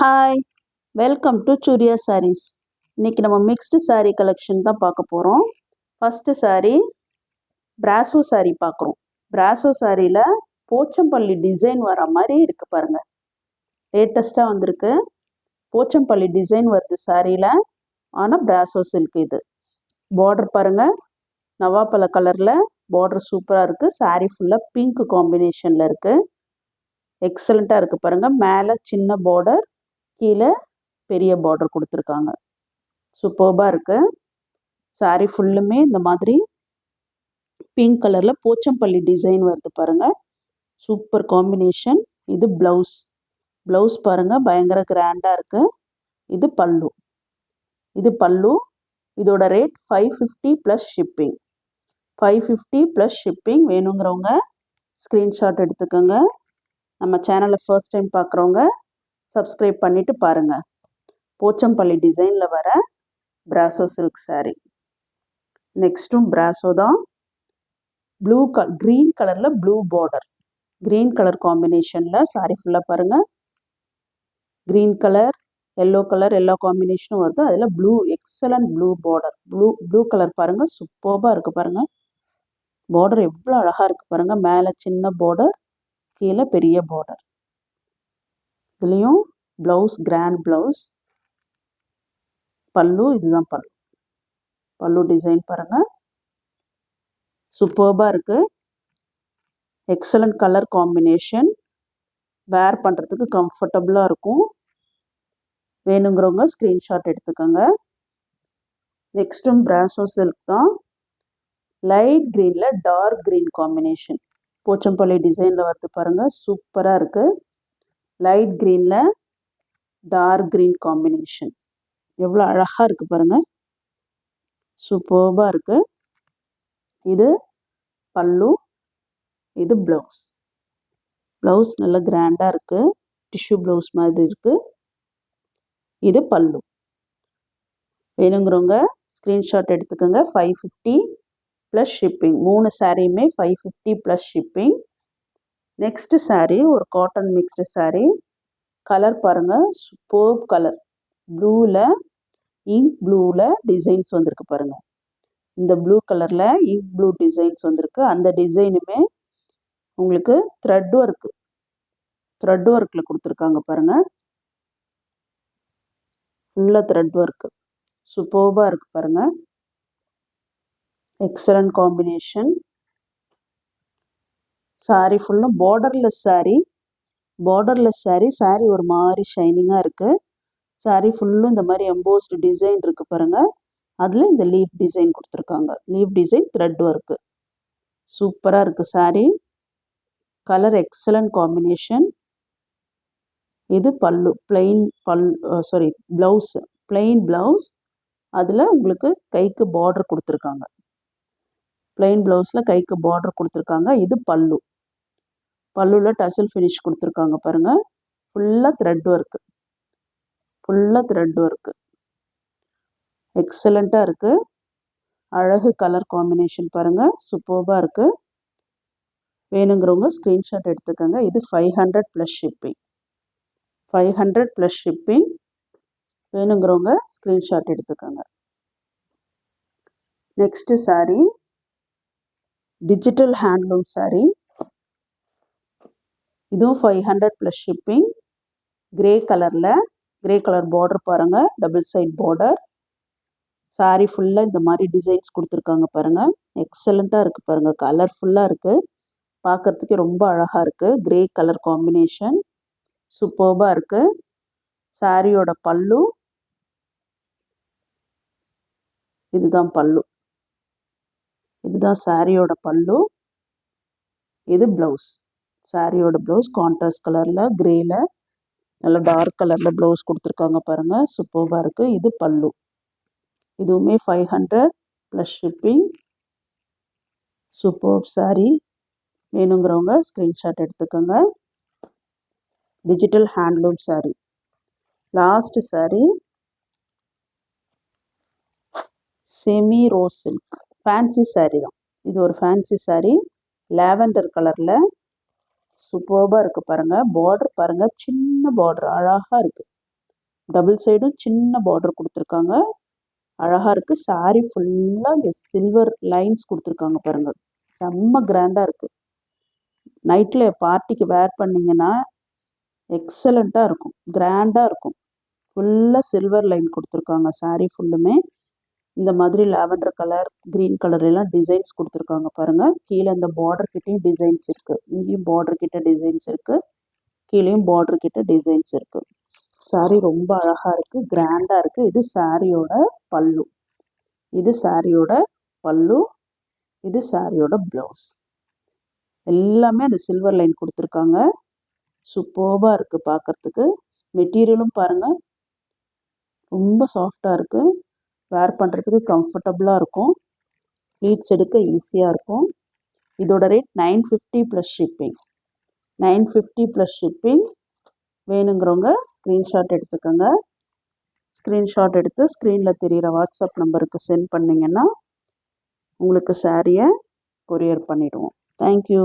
Hi, welcome to Surya Sarees. இன்றைக்கி நம்ம mixed sari collection தான் பார்க்க போகிறோம். ஃபஸ்ட்டு சாரீ பிராசோ சாரீ பார்க்குறோம். பிராசோ சாரியில் போச்சம்பள்ளி டிசைன் வர மாதிரி இருக்குது பாருங்கள். லேட்டஸ்ட்டாக வந்திருக்கு. போச்சம்பள்ளி டிசைன் வருது சாரியில். ஆனால் பிராசோ சில்க் இது. பார்டர் பாருங்கள், நவாப்பழ கலரில் பார்டர் சூப்பராக இருக்குது. சாரீ ஃபுல்லாக பிங்க் காம்பினேஷனில் இருக்குது. எக்ஸலண்ட்டாக இருக்குது பாருங்கள். மேலே சின்ன பார்டர், கீழே பெரிய பார்டர் கொடுத்துருக்காங்க. சூப்பர்பாக இருக்குது. சாரீ ஃபுல்லுமே இந்த மாதிரி பிங்க் கலரில் போச்சம்பள்ளி டிசைன் வருது பாருங்கள். Super combination. இது ப்ளவுஸ். ப்ளவுஸ் பாருங்கள், பயங்கர கிராண்டாக இருக்குது. இது பல்லு. இது பல்லு. இதோட rate 550 plus shipping. 550 plus shipping. வேணுங்கிறவங்க ஸ்க்ரீன்ஷாட் எடுத்துக்கோங்க. நம்ம சேனலை ஃபர்ஸ்ட் டைம் பார்க்குறவங்க சப்ஸ்கிரைப் பண்ணிவிட்டு பாருங்கள். போச்சம்பள்ளி டிசைனில் வர பிராசோ சில்க் சாரீ. நெக்ஸ்ட்டும் பிராசோ தான். க்ரீன் கலரில் ப்ளூ பார்டர், க்ரீன் கலர் காம்பினேஷனில் சாரீ ஃபுல்லாக பாருங்கள். க்ரீன் கலர், எல்லோ கலர், எல்லா காம்பினேஷனும் வருது. அதில் blue, excellent blue border. Blue colour பாருங்கள், சூப்பர்பாக இருக்குது பாருங்கள். பார்டர் எவ்வளோ அழகாக இருக்குது பாருங்கள். மேலே சின்ன பார்டர், கீழே பெரிய பார்டர். இதுலேயும் ப்ளவுஸ், கிராண்ட் ப்ளவுஸ். பல்லு, இதுதான் பல்லு. பல்லு டிசைன் பாருங்கள், சூப்பர்பாக இருக்குது. Excellent colour combination. வேர் பண்ணுறதுக்கு கம்ஃபர்டபுளாக இருக்கும். வேணுங்கிறவங்க ஸ்க்ரீன்ஷாட் எடுத்துக்கோங்க. நெக்ஸ்ட்டும் பிராசோ சில்க் தான். லைட் க்ரீனில் டார்க் க்ரீன் காம்பினேஷன். போச்சம்பள்ளி டிசைனில் வந்து பாருங்கள், சூப்பராக இருக்குது. லைட் க்ரீனில் டார்க் க்ரீன் காம்பினேஷன். எவ்வளோ அழகாக இருக்குது பாருங்கள். சூப்பர்பாக இருக்குது. இது பல்லு, இது ப்ளவுஸ். ப்ளவுஸ் நல்ல கிராண்டாக இருக்குது. டிஷ்யூ ப்ளவுஸ் மாதிரி இருக்குது. இது பல்லு. வேணுங்கிறவங்க ஸ்க்ரீன்ஷாட் எடுத்துக்கோங்க. 550 ப்ளஸ் ஷிப்பிங். 3 சாரியுமே 550 ப்ளஸ் ஷிப்பிங். நெக்ஸ்ட்டு சாரீ ஒரு காட்டன் மிக்ஸ்டு சாரீ. கலர் பாருங்கள், சூப்பர்ப் கலர். ப்ளூவில், இங்க் ப்ளூவில் டிசைன்ஸ் வந்திருக்கு பாருங்கள். இந்த ப்ளூ கலரில் இங்க் ப்ளூ டிசைன்ஸ் வந்திருக்கு. அந்த டிசைனுமே உங்களுக்கு த்ரெட் ஒர்க்கில் கொடுத்துருக்காங்க பாருங்கள். ஃபுல்லாக த்ரெட் ஒர்க்கு. சூப்பர்பாக இருக்குது பாருங்கள். Excellent combination. சாரீ ஃபுல்லும் பார்டர்லெஸ் சாரீ. பார்டர்லெஸ் சாரீ. சாரீ ஒரு மாதிரி ஷைனிங்காக இருக்குது. சாரீ ஃபுல்லும் இந்த மாதிரி எம்போஸ்டு டிசைன் இருக்குது பாருங்கள். அதில் இந்த லீஃப் டிசைன் கொடுத்துருக்காங்க. Leaf design thread work. சூப்பராக இருக்குது சாரீ. Colour excellent combination. இது பல்லு. ப்ளவுஸு. Plain blouse. அதில் உங்களுக்கு கைக்கு பார்டர் கொடுத்துருக்காங்க. பிளெயின் ப்ளவுஸில் கைக்கு பார்டர் கொடுத்துருக்காங்க. இது பல்லு. பல்லுவில் டசல் ஃபினிஷ் கொடுத்துருக்காங்க பாருங்கள். ஃபுல்லாக த்ரெட் ஒர்க்கு. எக்ஸலண்ட்டாக இருக்குது. அழகு கலர் காம்பினேஷன் பாருங்கள். சூப்பர்பாக இருக்குது. வேணுங்கிறவங்க ஸ்க்ரீன்ஷாட் எடுத்துக்கோங்க. இது 500 ப்ளஸ் ஷிப்பிங். 500 plus shipping. வேணுங்கிறவங்க ஸ்க்ரீன்ஷாட் எடுத்துக்கோங்க. Next sari digital handloom sari. இதுவும் 500 plus shipping. Grey colour border பாருங்கள், டபுள் சைட் பார்டர். சாரீ ஃபுல்லாக இந்த மாதிரி டிசைன்ஸ் கொடுத்துருக்காங்க பாருங்கள். எக்ஸலண்ட்டாக இருக்குது பாருங்கள். கலர்ஃபுல்லாக இருக்குது. பார்க்குறதுக்கே ரொம்ப அழகாக இருக்குது. Grey colour combination. சூப்பர்பாக இருக்குது. சாரியோட பல்லு, இதுதான் பல்லு. இதுதான் சாரியோட பல்லு. இது ப்ளவுஸ். சாரியோட ப்ளவுஸ் கான்ட்ராஸ்ட் கலரில் கிரேயில் நல்ல டார்க் கலரில் ப்ளவுஸ் கொடுத்துருக்காங்க பாருங்கள். சூப்பர்பாக இருக்குது. இது பல்லு. இதுவுமே 500 ப்ளஸ் ஷிப்பிங். சூப்பர் சாரீ. வேணுங்கிறவங்க ஸ்க்ரீன்ஷாட் எடுத்துக்கோங்க. Digital handloom sari. Last sari semi rose silk. Fancy sari தான் இது. ஒரு ஃபேன்சி சாரீ. லாவெண்டர் கலரில் சூப்பர்பாக இருக்குது பாருங்கள். பார்டர் பாருங்கள், சின்ன பார்டர் அழகாக இருக்குது. டபுள் சைடும் சின்ன பார்டர் கொடுத்துருக்காங்க. அழகாக இருக்குது. சாரீ ஃபுல்லாக இந்த சில்வர் லைன்ஸ் கொடுத்துருக்காங்க பாருங்கள். செம்ம கிராண்டாக இருக்குது. நைட்டில் பார்ட்டிக்கு வேர் பண்ணிங்கன்னா எக்ஸலண்ட்டாக இருக்கும், கிராண்டாக இருக்கும். ஃபுல்லாக சில்வர் லைன் கொடுத்துருக்காங்க. சாரீ ஃபுல்லுமே இந்த மாதிரி லாவெண்டர் கலர், க்ரீன் கலர்லாம் டிசைன்ஸ் கொடுத்துருக்காங்க பாருங்கள். கீழே இந்த பார்டர் கிட்டேயும் டிசைன்ஸ் இருக்குது. இங்கேயும் பார்டர் கிட்ட டிசைன்ஸ் இருக்குது, கீழேயும் பார்டர் கிட்ட டிசைன்ஸ் இருக்குது. சாரீ ரொம்ப அழகாக இருக்குது, கிராண்டாக இருக்குது. இது சாரியோட பல்லு, இது சாரியோட பல்லு, இது சாரியோட ப்ளவுஸ். எல்லாமே அந்த சில்வர் லைன் கொடுத்துருக்காங்க. சூப்பர்பாக இருக்குது பார்க்குறதுக்கு. மெட்டீரியலும் பாருங்கள், ரொம்ப சாஃப்டாக இருக்குது. வேர் பண்ணுறதுக்கு கம்ஃபர்டபுளாக இருக்கும். ப்ளீட்ஸ் எடுக்க ஈஸியாக இருக்கும். இதோட rate 950 plus shipping. 950 plus shipping. வேணுங்கிறவங்க ஸ்க்ரீன்ஷாட் எடுத்துக்கோங்க. ஸ்க்ரீன்ஷாட் எடுத்து ஸ்க்ரீனில் தெரிகிற வாட்ஸ்அப் நம்பருக்கு சென்ட் பண்ணிங்கன்னா உங்களுக்கு சாரியை கொரியர் பண்ணிவிடுவோம். தேங்க்யூ.